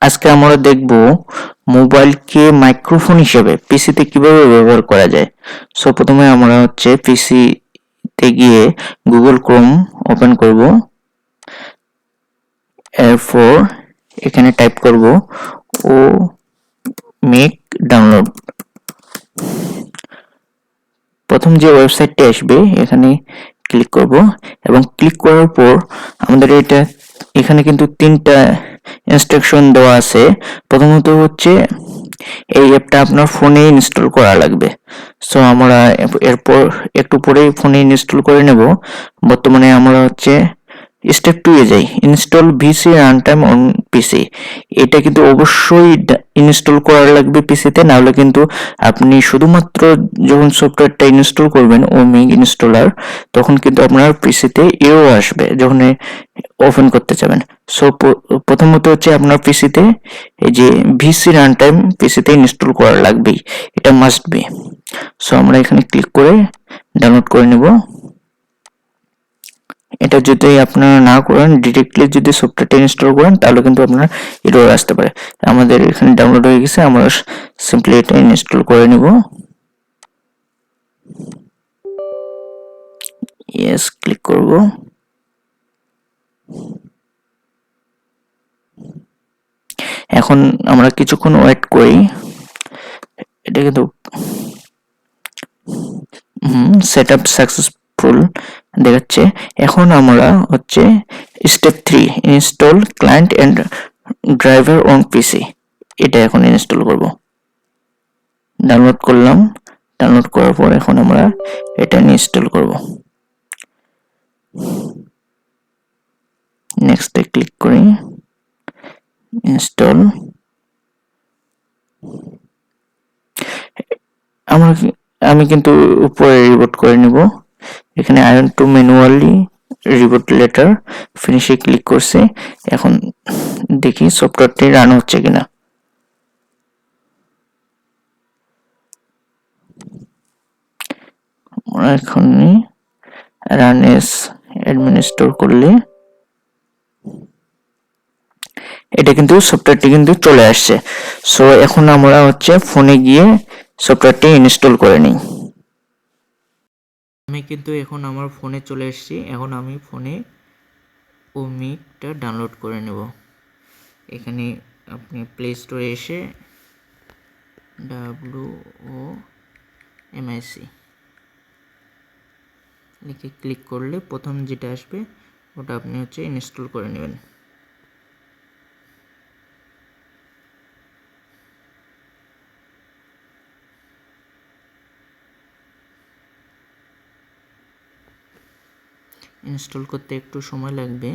আজকে আমরা দেখব মোবাইলকে মাইক্রোফোন হিসেবে পিসিতে কিভাবে ব্যবহার করা যায়। সো প্রথমে আমরা পিসিতে গিয়ে গুগল ক্রোম ওপেন করব। এরপর এখানে টাইপ করব ও মেক ডাউনলোড। প্রথম যে ওয়েবসাইটটি আসবে এখানে ক্লিক করব এবং ক্লিক করার পর আমাদের এখানে কিন্তু তিনটা ইনস্ট্রাকশন দেওয়া আছে। প্রথমত হচ্ছে এই অ্যাপটা আপনার ফোনে ইনস্টল করা লাগবে। সো আমরা এরপর একটু পরেই ফোনে ইনস্টল করে নেব। বর্তমানে আমরা স্টেপ 2 এ যাই, install VC run time on PC. এটা কিন্তু অবশ্যই ইনস্টল করা লাগবে পিসিতে, না হলে কিন্তু আপনি শুধুমাত্র যখন সফটওয়্যারটা ইনস্টল করবেন ওমিগ ইনস্টলার, তখন কিন্তু আপনার পিসিতে এরর আসবে যখন ওপেন করতে যাবেন। সো প্রথমত আপনার পিসিতে এই যে ভিসি রান টাইম পিসিতে ইনস্টল করা লাগবেই, এটা মাস্ট বি। সো আমরা এখানে ক্লিক করে ডাউনলোড করে নেব। এটা যদি আপনারা না করেন, ডিরেক্টলি যদি সফটওয়্যারটা ইনস্টল করেন, তাহলে কিন্তু আপনার এরর আসতে পারে। আমাদের এখানে ডাউনলোড হয়ে গেছে, আমরা সিম্পলি এটা ইনস্টল করে নেব। ইয়েস ক্লিক করব। এখন আমরা কিছুক্ষণ ওয়েট করি। এটা কিন্তু সেটআপ সাকসেসফুল দেখাচ্ছে। এখন আমরা step 3 install client and driver on PC, এটা এখন ইনস্টল করব। ডাউনলোড করলাম। ডাউনলোড করার পর এখন আমরা এটা ইনস্টল করব। নেক্সটে ক্লিক করি, ইনস্টল। আমি কিন্তু উপরে রিবুট করে নিব। এখানে I want to manually reboot later ফিনিশে ক্লিক করছি। এখন দেখি সফটওয়্যারটি রান হচ্ছে কিনা। এখন রান এস অ্যাডমিনিস্ট্রেটর করলে এটা কিন্তু সফটওয়্যারটি কিন্তু চলে আসছে। সো এখন আমরা ফোনে গিয়ে সফটওয়্যারটি ইনস্টল করে নিই। আমি কিন্তু এখন আমার ফোনে চলে এসেছি। এখন আমি ফোনে ওমিগটা ডাউনলোড করে নেব। এখানে আপনি প্লে স্টোরে এসে WOMIC লিখে ক্লিক করলে প্রথম যেটা আসবে ওটা আপনি ইনস্টল করে নেবেন। ইনস্টল করতে একটু সময় লাগবে,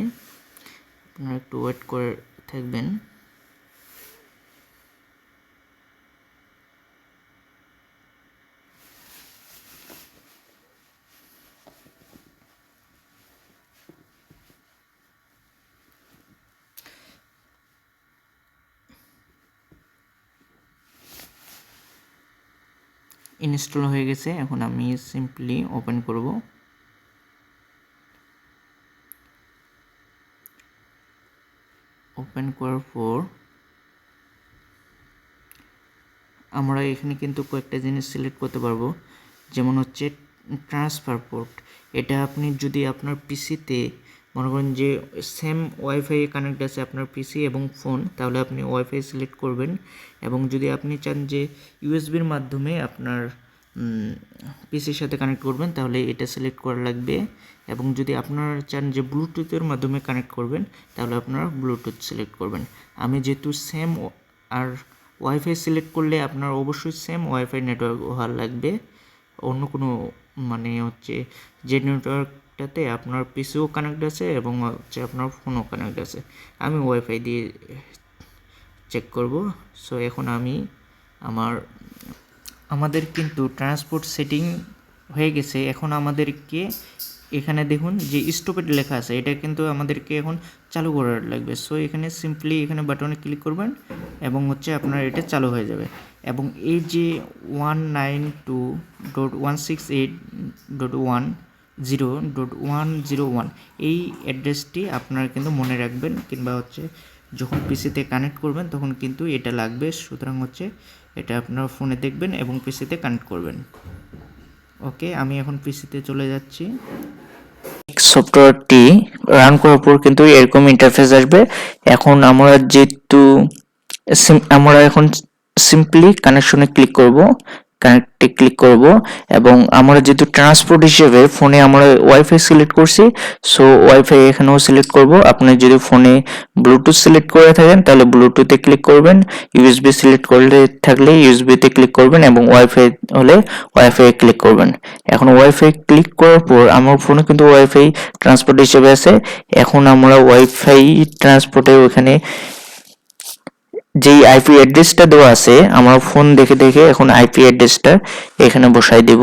আপনারা একটু ওয়েট করে থাকবেন। ইনস্টল হয়ে গেছে। এখন আমি সিম্পলি ওপেন করব। ওপেন করার পর আমরা এখানে কিন্তু কয়েকটা জিনিস সিলেক্ট করতে পারবো, যেমন ট্রান্সফার পোর্ট। এটা আপনি যদি আপনার পিসিতে মনে করেন যে সেম ওয়াইফাই কানেক্ট আছে আপনার পিসি এবং ফোন, তাহলে আপনি ওয়াইফাই সিলেক্ট করবেন। এবং যদি আপনি চান যে ইউএসবির মাধ্যমে আপনার পিসির সাথে কানেক্ট করবেন, তাহলে এটা সিলেক্ট করা লাগবে। এবং যদি আপনারা চান যে ব্লুটুথের মাধ্যমে কানেক্ট করবেন, তাহলে আপনারা ব্লুটুথ সিলেক্ট করবেন। আমি যেহেতু সেম আর ওয়াইফাই সিলেক্ট করলে আপনার অবশ্যই সেম ওয়াইফাই নেটওয়ার্ক হওয়ার লাগবে। অন্য কোনো যে নেটওয়ার্কটাতে আপনার পিসিও কানেক্ট আছে এবং আপনার ফোনও কানেক্ট আছে। আমি ওয়াইফাই দিয়ে চেক করব। সো এখন আমি আমাদের কিন্তু ট্রান্সপোর্ট সেটিং হয়ে গেছে। এখন আমাদেরকে এখানে দেখুন যে স্টপেড লেখা আছে, এটা কিন্তু আমাদেরকে এখন চালু করার লাগবে। সো এখানে সিম্পলি এখানে বাটনে ক্লিক করবেন এবং আপনার এটা চালু হয়ে যাবে। এবং এই যে 192.168.10.101 এই অ্যাড্রেসটি আপনারা কিন্তু মনে রাখবেন, কিংবা যখন পিসিতে কানেক্ট করবেন তখন কিন্তু এটা লাগবে, সুতরাং হচ্ছে এটা আপনার ফোনে দেখবেন এবং পিসিতে কানেক্ট করবেন। ওকে, আমি এখন পিসিতে চলে যাচ্ছি। সফটওয়্যারটি রান করার পর কিন্তু এরকম ইন্টারফেস আসবে। এখন আমরা এখন সিম্পলি কানেকশনে ক্লিক করব, কানেক্টে ক্লিক করব এবং আমরা যেহেতু ট্রান্সপোর্ট হিসেবে ফোনে আমরা ওয়াইফাই সিলেক্ট করছি, সো ওয়াইফাই এখানেও সিলেক্ট করব। আপনি যদি ফোনে ব্লুটুথ সিলেক্ট করে থাকেন তাহলে ব্লুটুথে ক্লিক করবেন, ইউএসবি সিলেক্ট করলে থাকলে ইউএসবিতে ক্লিক করবেন এবং ওয়াইফাই হলে ওয়াইফাই ক্লিক করবেন। এখন ওয়াইফাই ক্লিক করার পর আমার ফোনে কিন্তু ওয়াইফাই ট্রান্সপোর্ট হিসেবে আছে। এখন আমরা ওয়াইফাই ট্রান্সপোর্টে ওখানে যেই আইপি অ্যাড্রেসটা দেওয়া আছে আমার ফোন দেখে দেখে এখন আইপি অ্যাড্রেসটা এখানে বসাই দেব।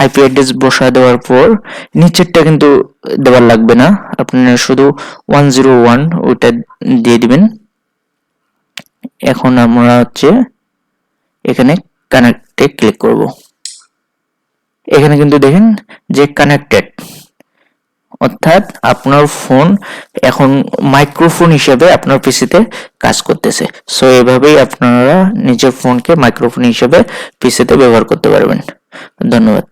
আইপি অ্যাড্রেস বসা দেওয়ার পর নিচেরটা কিন্তু দেওয়ার লাগবে না, আপনারা শুধু 101 ওইটা দিয়ে দিবেন। এখন আমরা হচ্ছে এখানে কানেক্টে ক্লিক করব। এখানে কিন্তু দেখেন যে কানেক্টেড, অর্থাৎ আপনার ফোন এখন মাইক্রোফোন হিসেবে আপনার পিসিতে কাজ করতেছে। সো এভাবেই আপনারা নিজের ফোনকে মাইক্রোফোন হিসেবে পিসিতে ব্যবহার করতে পারবেন। ধন্যবাদ।